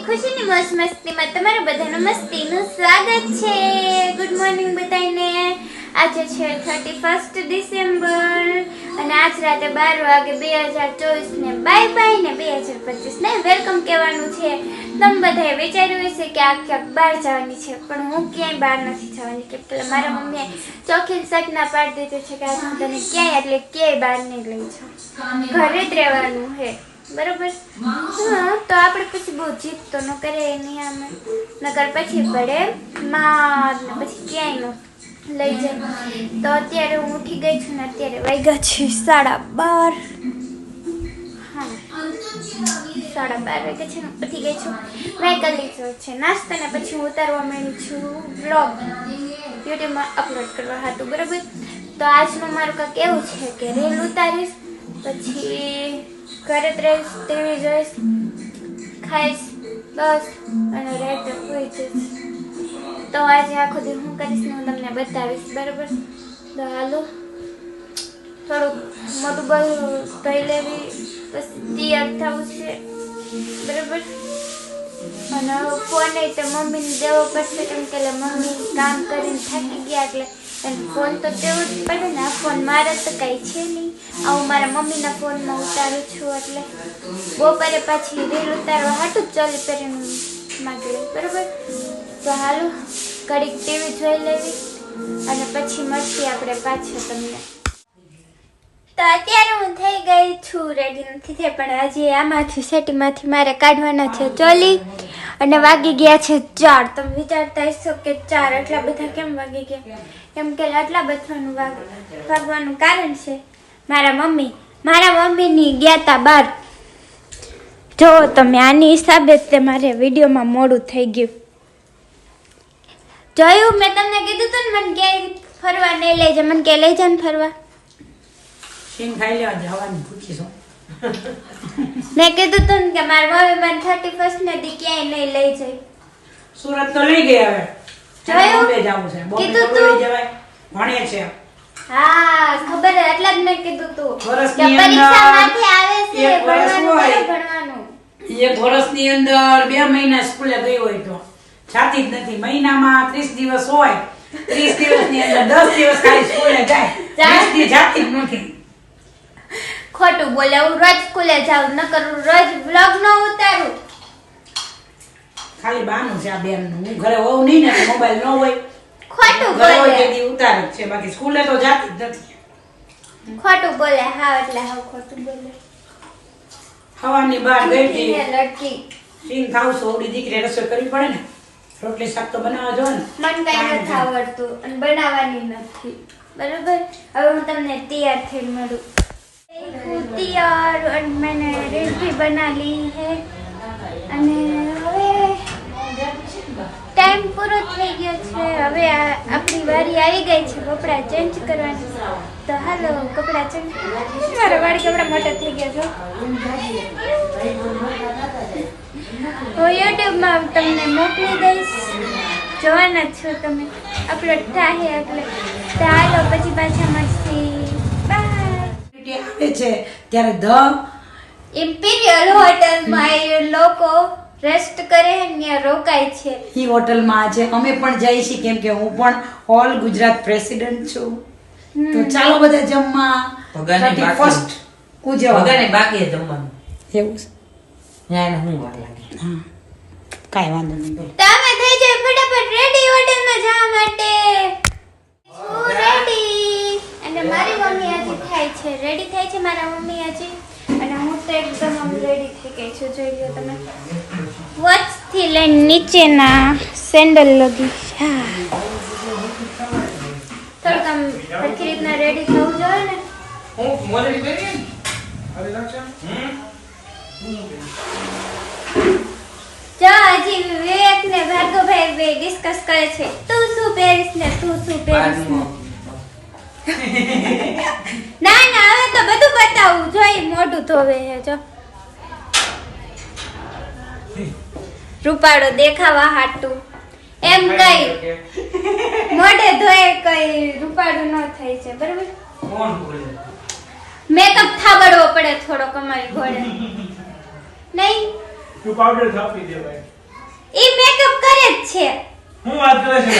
ખુશીની મોજ મસ્તીમાં તમારું બધાનું મસ્તીનું સ્વાગત છે. ગુડ મોર્નિંગ બધાને. આજે છે 31 ડિસેમ્બર અને આજ રાતે 12 વાગે 2024 ને બાય બાય ને 2025 ને વેલકમ કહેવાનું છે. તમે બધાએ વિચાર્યું હશે કે આ ક્યાંક બહાર જવાની છે, પણ હું ક્યાંય બહાર નથી જવાની. કે પેલા મારા મમ્મીએ ચોખ્ખી સટના પાડી દીધું છે કે આજ હું તને ક્યાંય એટલે ક્યાંય બહાર નહીં લઈ જાઉં, ઘરે જ રહેવાનું છે. બરોબર. હા, તો આપણે પછી બહુ જીત તો ન કરે નહીં આમે, નકર પછી પડે માર ને પછી ક્યાંય ન લઈ જાય. તો અત્યારે હું ઉઠી ગઈ છું ને અત્યારે વાગ્યા છે 12:30. હા, 12:30 વાગ્યા છે ને ઉઠી ગઈ છું. મેં કરી લીધો છે નાસ્તો ને પછી હું ઉતારવા માંડી છું વ્લોગ યુટ્યુબમાં અપલોડ કરવા હતું. બરોબર. તો આજનું મારું કાંઈક એવું છે કે રીલ ઉતારીશ, પછી ઘરે જ રહીશ, ટીવી જોઈશ, ખાઈશ બસ અને રાતે હોઈ જઈશ. તો આજે આખો દિવસ હું કરીશ ને હું તમને બતાવીશ. બરાબર. તો હાલો થોડુંક મોટું બધું ધોઈ લેવી, બસ તૈયાર થવું છે. બરાબર. અને ફોન તો મમ્મીને દેવો પડશે, કેમ કે મમ્મી કામ કરીને થાકી ગયા એટલે ફોન તો દેવો જ પડે ને. આ ફોન મારે તો કંઈ છે નહીં, હું મારા મમ્મીના ફોનમાં ઉતારું છું. એટલે બપોરે પાછી રીલ ઉતારવા હાટું જ ચોલી પહેરીને માગી. બરાબર. તો હાલો ઘડીક ટીવી જોઈ લેવી અને પછી મળીએ આપણે પાછળ તમને. તો અત્યારે હું થઈ ગઈ છું, રેડી નથી થઈ પણ હજી આમાંથી સેટીમાંથી મારે કાઢવાના છે ચોલી અને વાગી ગયા છે 4. તમે વિચારતા હશો કે 4 એટલા બધા કેમ વાગી ગયા? કેમ કે આટલા બધાનું વાગવાનું કારણ છે મારા મમ્મીની ગયા તા બહાર. જો તમે આની હિસાબે તે મારે વિડીયોમાં મોડું થઈ ગયું. જોયું મેં તમને કીધું હતું ને મને ક્યાંય ફરવા નહીં લઈ જાય, મને ક્યાંય લઈ જાય ને ફરવા. મેં કીધું તું ને કે મારા મમ્મી મને 31 ને દી ક્યાંય નહીં લઈ જાય. સુરત તો લઈ ગયા હવે. જોયું? બોમ્બે જાવું છે. બોમ્બે કીધું તો તું? લઈ જવાય. ભણે છે. હા ખબર હે, એટલે જ મેં કીધું તું કે વર્ષની પરીક્ષામાંથી આવે છે એક વર્ષ ભણવાનું હોય. કરે ભણવાનું. એક વર્ષની અંદર 2 મહિના સ્કૂલે ગઈ હોય તો જાતી જ નથી. મહિનામાં 30 દિવસ હોય, 30 દિવસની અંદર 10 દિવસ ખાલી સ્કૂલે જાય. 20 દી જાતી જ નથી. ખોટું બોલે. હું રોજ સ્કૂલે જાઉં, ન કરું રોજ વ્લોગ ન ઉતારું. ખાલી બાનું છે આ બેનનું. હું ઘરે હોઉં નહીં ને તો મોબાઈલ ન હોય. ખોટું ઘરે હોય બોલે. તે દી ઉતારે જ છે, બાકી સ્કૂલે તો જાતી જ નથી. ખોટું બોલે. હા એટલે હા ખોટું બોલે. હવાની બહાર ગઈ હતી. લડકી સિંગ ખાવશો ઓડી દીકરી રસોઈ કરવી પડે ને. રોટલી શાક તો બનાવવા જોઈએ ને. મને કઈ નથી આવડતું અને બનાવવાની નથી. બરોબર. હવે હું તમને તૈયાર થઈને મળું. तैयार और मैंने रील भी बना ली है અને હવે ટાઈમ પૂરો થઈ ગયો છે. હવે આપણી વારી આવી ગઈ છે કપડાં ચેન્જ કરવાની. તો હાલો કપડાં ચેન્જ કરવા. મારા વાળી કપડાં મોટા થઈ ગયા છો. હું યુટ્યુબમાં તમને મોકલી દઈશ, જોવાના છો તમે. અપલોડ થાય એટલે તો હાલો પછી પાછા મળશી. આવે છે ત્યારે ધ ઇમ્પિરિયલ હોટલમાં એ લોકો રેસ્ટ કરે ને રોકાય છે. ઈ હોટલમાં આજે અમે પણ જઈ છીએ, કેમ કે હું પણ ઓલ ગુજરાત પ્રેસિડેન્ટ છું. તો ચાલો બધા જમવા. ભગાને 31st ઉજવવા. બધાને બાકી છે જમવાનું. એવું છે. ત્યાં એને શું વાર લાગે? હા, કાંઈ વાંધો નહીં. બોલો. તમે થઈ જાવ ફટાફટ રેડી હોટલમાં જવા માટે. હું રેડી અને મારી મમ્મી હજી થાય છે, રેડી થાય છે મારા મમ્મી હજી. અને હું તો એકદમ આમ રેડી થઈ ગઈ છું. જોઈ લો તમે, વોચ થી લઈને નીચેના સેન્ડલ લગી. થોડુંક આમ સરખી રીતના રેડી થવું જોઈએ ને. હું મોજડી પહેરી જો હજી વિવેક ને ભાર્ગવભાઈ બે ડિસ્કસ કરે છે, તું શું પહેરીશ ને તું શું પહેરીશ ને. ના ના હવે તો બધું બતાવું જોઈ. મોઢું ધોવે છે જો, રૂપાળો દેખાવા હાટું એમ કઈ મોઢે ધોય કઈ રૂપાળું ન થાય છે. બરાબર. કોણ બોલે? મેકઅપ થાબડવો પડે થોડો અમારી ઘોડે નહીં. તું પાવડર થાપી દે ભાઈ. ઈ મેકઅપ કરે જ છે. હું વાત કરે છે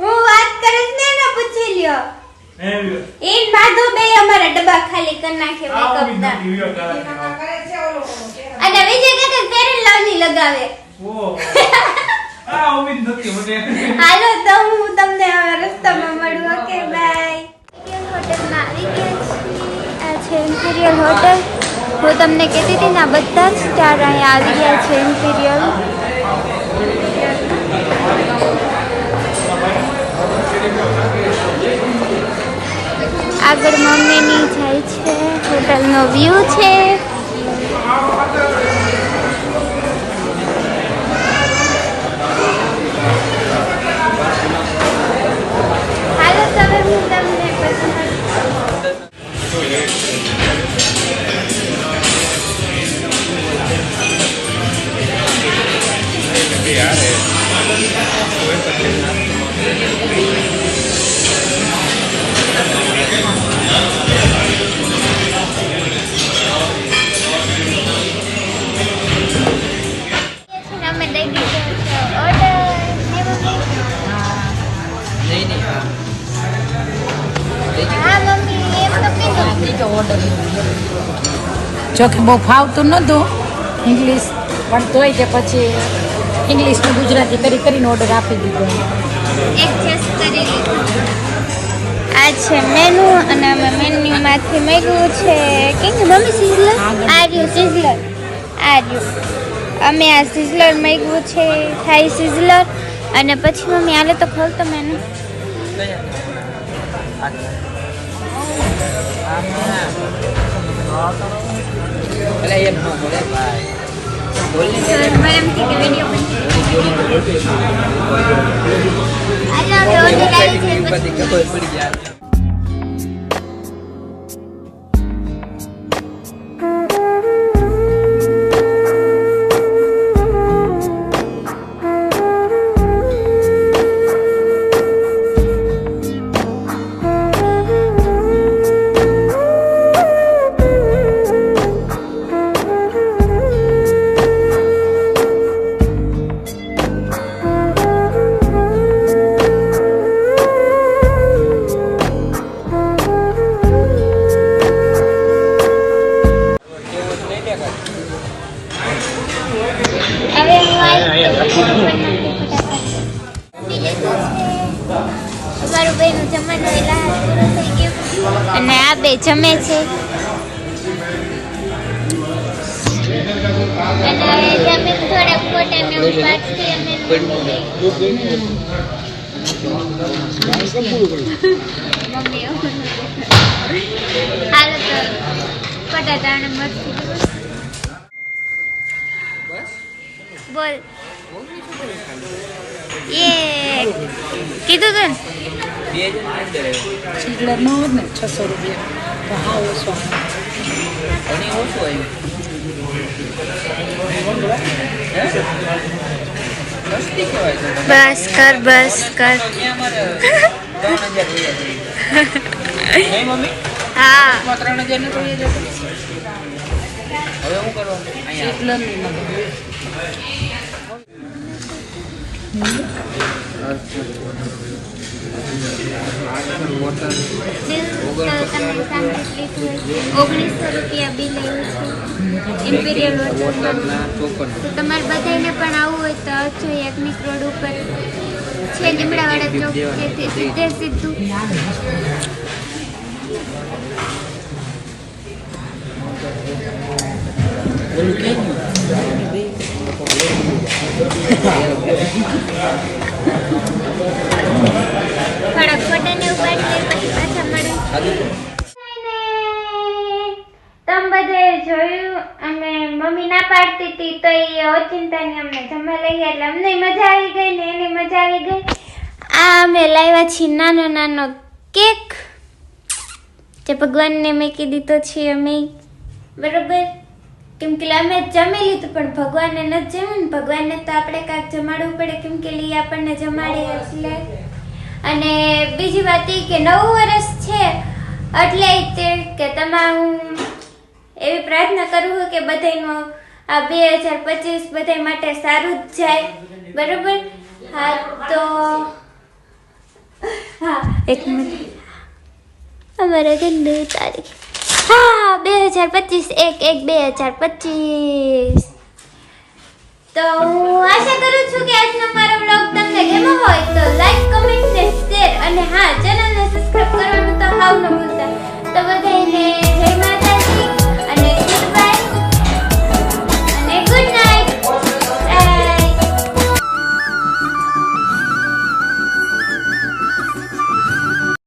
હું વાત કરીશ ને એને પૂછી લ્યો. એમ ઈ માધો બે અમારા ડબ્બા ખાલી કરી નાખે આવો મેકઅપ ના. વિડિયો કરે અને વિજય કાકા ફેર એન્ડ લવલી લગાવે. ઓ આ ઉમીદ નથી મને હાલો તો હું તમને હવે રસ્તામાં મળું. Okay bye. હોટલમાં આવી ગયા છીએ. આ છે ઇમ્પિરિયલ હોટલ. હું તમને કહેતી હતી ને આ બધા જ સ્ટાર અહીંયા આવી ગયા છે ઇમ્પિરિયલ. આગળ મમ્મીની જાય છે. હોટલનો વ્યૂ છે. હાલો તો હવે હું તમને પછી અમે દઈ દીધો છે ઓર્ડર. હા મમ્મી એમ તો કીધું. જો કે બહુ ફાવતું નહોતું ઇંગ્લિશ, પણ તોય કે પછી ઇંગ્લિશનું ગુજરાતી કરીને ઓર્ડર આપી દીધો. એડજસ્ટ કરી લીધું. આ છે મેનુ અને અમે મેન્યુમાંથી મેળવ્યું છે કે મમ્મી સિઝલર. આ રહ્યું સિઝલર. આ રહ્યું અમે આ સિઝલર મેળવ્યું છે. થાઈ સિઝલર. અને પછી મમ્મી આલે તો ખોલતો મેનુ. અમારું બેનું જમવાનું એલા પૂરું થઈ ગયું અને આ બે જમે છે. અને જમીન થોડાક ફોટા ને એવું પાડતી અમે મમ્મી હાલો તો બટાટા અને મરચી બોલ. એ કીધું તું સિઝલર નો હોત ને 600 રૂપિયા તો હા ઓછો બસ કર બસ કર. હા ₹19 બિલ આવ્યું છે ઇમ્પિરિયલ હોટલમાં. તો તમારે બધાને પણ આવવું હોય તો જો એકનિક રોડ ઉપર છે લીમડાવાળા ચોક છે સીધે સીધું. થોડાક ફોટા ને ઉપાડી પછી પાછા મળે. તમે બધે જોયું અમે મમ્મી ના પાડતી હતી તો એ ઓચિંતાની અમને જમવા લઈ ગયા એટલે અમને મજા આવી ગઈ ને એને મજા આવી ગઈ. આ અમે લાવ્યા છીએ નાનો નાનો કેક જે ભગવાનને મેકી દીધો છે અમે બરોબર. કેમ કે અમે જમી લીધું પણ ભગવાનને નથી જમ્યું ને. ભગવાનને તો આપણે કાંઈક જમાડવું પડે કેમ કે લી આપણને જમાડે એટલે. અને બીજી વાત એ કે 9 વર્ષ છે એટલે તે કે તમારું એવી પ્રાર્થના કરું છું કે બધાનો આ 2025 બધા માટે સારું જ જાય, બરોબર? હા તો હા, એક મિનિટ, અમારે કેટલી તારીખ? હા, 2025 1/1/2025. તો હું આશા કરું છું કે આજનો મારો બ્લોગ